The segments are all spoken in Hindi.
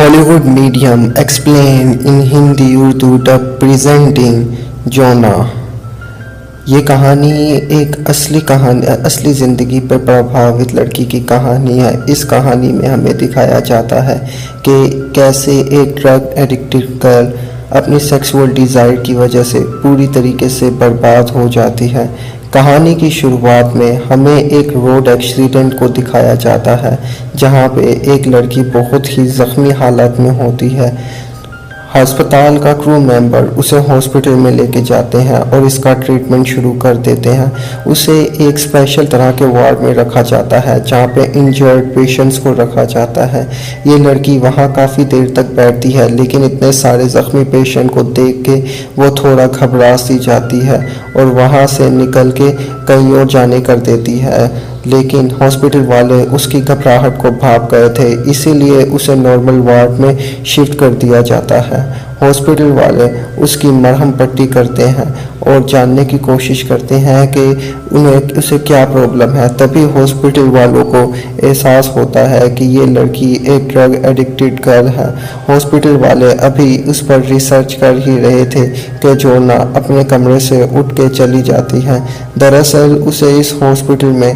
Hollywood medium explained in Hindi Urdu dub presenting जोना। ये कहानी एक असली ज़िंदगी पर प्रभावित लड़की की कहानी है। इस कहानी में हमें दिखाया जाता है कि कैसे एक ड्रग एडिक्टेड गर्ल अपनी सेक्सुअल डिज़ायर की वजह से पूरी तरीके से बर्बाद हो जाती है। कहानी की शुरुआत में हमें एक रोड एक्सीडेंट को दिखाया जाता है जहां पे एक लड़की बहुत ही ज़ख्मी हालत में होती है। अस्पताल का क्रू मेंबर उसे हॉस्पिटल में लेके जाते हैं और इसका ट्रीटमेंट शुरू कर देते हैं। उसे एक स्पेशल तरह के वार्ड में रखा जाता है जहाँ पे इंजर्ड पेशेंट्स को रखा जाता है। ये लड़की वहाँ काफ़ी देर तक बैठती है, लेकिन इतने सारे ज़ख्मी पेशेंट को देख के वो थोड़ा घबरा सी जाती है और वहाँ से निकल के कहीं और जाने कर देती है। लेकिन हॉस्पिटल वाले उसकी घबराहट को भाप गए थे, इसीलिए उसे नॉर्मल वार्ड में शिफ्ट कर दिया जाता है। हॉस्पिटल वाले उसकी मरहम पट्टी करते हैं और जानने की कोशिश करते हैं कि उसे क्या प्रॉब्लम है। तभी हॉस्पिटल वालों को एहसास होता है कि ये लड़की एक ड्रग एडिक्टेड गर्ल है। हॉस्पिटल वाले अभी उस पर रिसर्च कर ही रहे थे कि जोना अपने कमरे से उठ के चली जाती है। दरअसल उसे इस हॉस्पिटल में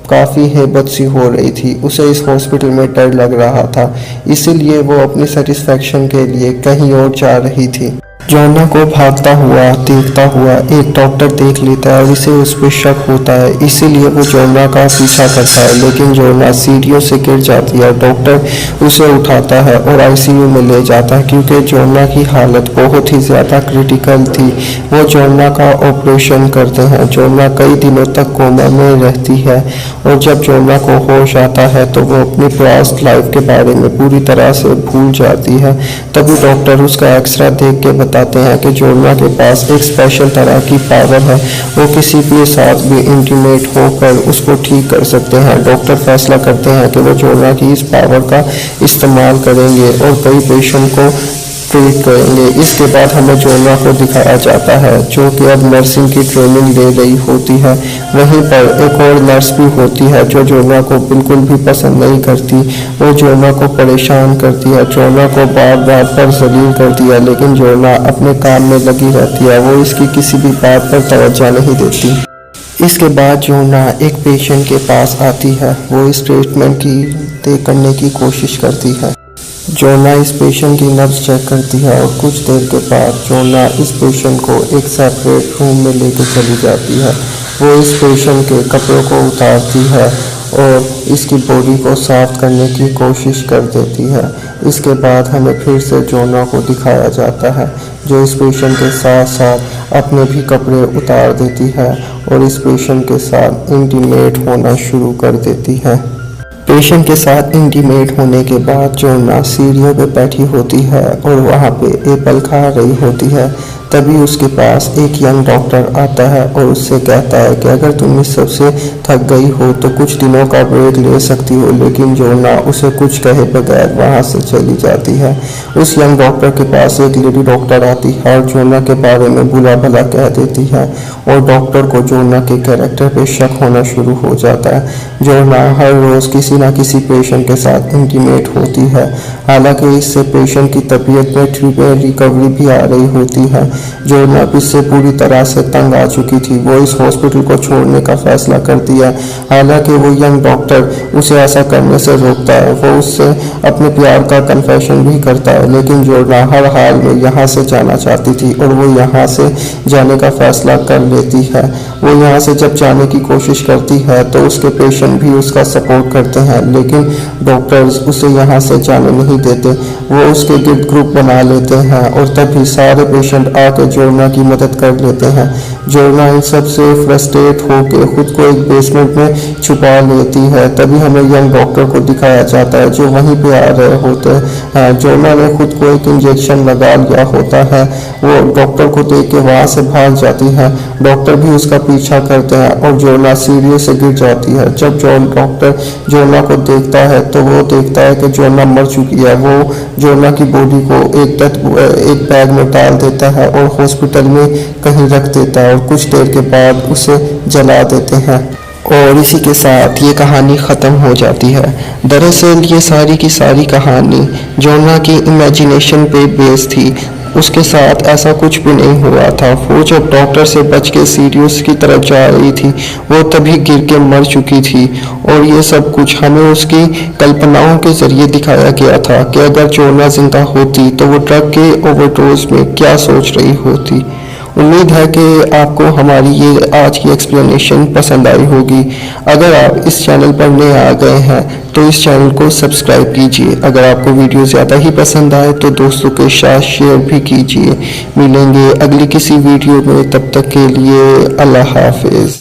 काफ़ी हेबत सी हो रही थी। उसे इस हॉस्पिटल में डर लग रहा था, इसीलिए वो अपनी सेटिस्फेक्शन के लिए कहीं और जा रही थी। जोना को भागता हुआ देखता हुआ एक डॉक्टर देख लेता है और इसे उस पर शक होता है, इसीलिए वो जोना का पीछा करता है। लेकिन जोना सीढ़ियों से गिर जाती है। डॉक्टर उसे उठाता है और आईसीयू में ले जाता है क्योंकि जोना की हालत बहुत ही ज़्यादा क्रिटिकल थी। वो जोना का ऑपरेशन करते हैं। जोना कई दिनों तक कोमा में रहती है और जब जोना को होश आता है तो वो अपनी पास्ट लाइफ के बारे में पूरी तरह से भूल जाती है। तभी डॉक्टर उसका एक्सरे देख के बताते हैं कि जोना के पास एक स्पेशल तरह की पावर है। वो किसी के साथ भी इंटीमेट होकर उसको ठीक कर सकते हैं। डॉक्टर फैसला करते हैं कि वो जोना की इस पावर का इस्तेमाल करेंगे और कई पेशेंट को ट्रीट करेंगे। इसके बाद हमें जोना को दिखाया जाता है जो कि अब नर्सिंग की ट्रेनिंग ले रही होती है। वहीं पर एक और नर्स भी होती है जो जोना को बिल्कुल भी पसंद नहीं करती। वो जोना को परेशान करती है, जोना को बार बार पर जलील करती है, लेकिन जोना अपने काम में लगी रहती है। वो इसकी किसी भी बात पर तवज्जो नहीं देती। इसके बाद जोना एक पेशेंट के पास आती है। वो इस ट्रीटमेंट करने की कोशिश करती है। जोना इस पेशेंट की नब्ज चेक करती है और कुछ देर के बाद जोना इस पेशेंट को एक सेपरेट रूम में लेकर चली जाती है। वो इस पेशेंट के कपड़ों को उतारती है और इसकी बॉडी को साफ करने की कोशिश कर देती है। इसके बाद हमें फिर से जोना को दिखाया जाता है जो इस पेशेंट के साथ साथ अपने भी कपड़े उतार देती है और इस पेशेंट के साथ इंटीमेट होना शुरू कर देती है। पेशेंट के साथ इंटीमेट होने के बाद जोना सीढ़ियों पे बैठी होती है और वहाँ पे एप्पल खा रही होती है। तभी उसके पास एक यंग डॉक्टर आता है और उससे कहता है कि अगर तुम इस सबसे थक गई हो तो कुछ दिनों का ब्रेक ले सकती हो। लेकिन जोना उसे कुछ कहे बगैर वहाँ से चली जाती है। उस यंग डॉक्टर के पास एक लेडी डॉक्टर आती है और जोना के बारे में बुरा भला कह देती है और डॉक्टर को जोना के कैरेक्टर पे शक होना शुरू हो जाता है। जोना हर रोज़ किसी न किसी पेशेंट के साथ इंटीमेट होती है। हालांकि इससे पेशेंट की तबीयत में रिकवरी भी आ रही होती है। जोना इससे पूरी तरह से तंग आ चुकी थी। वो इस हॉस्पिटल को छोड़ने का फैसला करती है। हालांकि वो यंग डॉक्टर उसे ऐसा करने से रोकता है। वो उससे अपने प्यार का कन्फेशन भी करता है, लेकिन जोना हर हाल में यहाँ से जाना चाहती थी और वो यहाँ से जाने का फैसला कर लेती है। वो यहाँ से जब जाने की कोशिश करती है तो उसके पेशेंट भी उसका सपोर्ट करते हैं, लेकिन डॉक्टर्स उसे यहाँ से जाने नहीं देते। वो उसके गिफ्ट ग्रुप बना लेते हैं और तभी सारे पेशेंट आके जोना की मदद कर लेते हैं। जोना इन सब से फ्रस्ट्रेट होकर खुद को एक बेसमेंट में छुपा लेती है। तभी हमें यंग डॉक्टर को दिखाया जाता है जो वहीं पे आ रहे होते हैं। जोना ने खुद को एक इंजेक्शन लगा लिया होता है। वो डॉक्टर को देख के वहाँ से भाग जाती है। डॉक्टर भी उसका पीछा करते हैं और जोना सीढ़ियों से गिर जाती है। जब डॉक्टर जोना को देखता है तो वो देखता है कि जोना मर चुकी है। वो जोना की बॉडी को एक बैग में डाल देता है और हॉस्पिटल में कहीं रख देता है और कुछ देर के बाद उसे जला देते हैं। और इसी के साथ ये कहानी ख़त्म हो जाती है। दरअसल ये सारी की सारी कहानी जोना की इमेजिनेशन पे बेस थी। उसके साथ ऐसा कुछ भी नहीं हुआ था। वो जब डॉक्टर से बच के सीरियस की तरफ जा रही थी, वो तभी गिर के मर चुकी थी। और ये सब कुछ हमें उसकी कल्पनाओं के ज़रिए दिखाया गया था कि अगर जोना ज़िंदा होती तो वो ड्रग के ओवरडोज में क्या सोच रही होती। उम्मीद है कि आपको हमारी ये आज की एक्सप्लेनेशन पसंद आई होगी। अगर आप इस चैनल पर नए आ गए हैं तो इस चैनल को सब्सक्राइब कीजिए। अगर आपको वीडियो ज़्यादा ही पसंद आए तो दोस्तों के साथ शेयर भी कीजिए। मिलेंगे अगली किसी वीडियो में, तब तक के लिए अल्लाह हाफिज़।